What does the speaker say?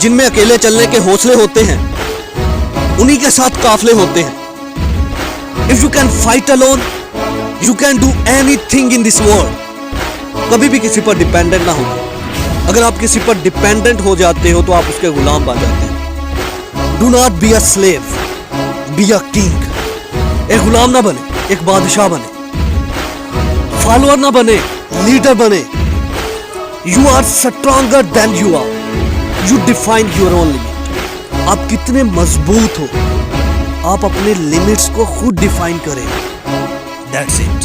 जिनमें अकेले चलने के हौसले होते हैं, उन्हीं के साथ काफले होते हैं। If you can fight alone, you can do anything in this world. कभी भी किसी पर डिपेंडेंट ना हो। अगर आप किसी पर डिपेंडेंट हो जाते हो तो आप उसके गुलाम बन जाते हैं। Do not be a slave, be a king. एक गुलाम ना बने, एक बादशाह बने। फॉलोअर ना बने, लीडर बने। You are stronger than you are. You define your own limit. आप कितने मजबूत हो, आप अपने लिमिट्स को खुद डिफाइन करें। That's it.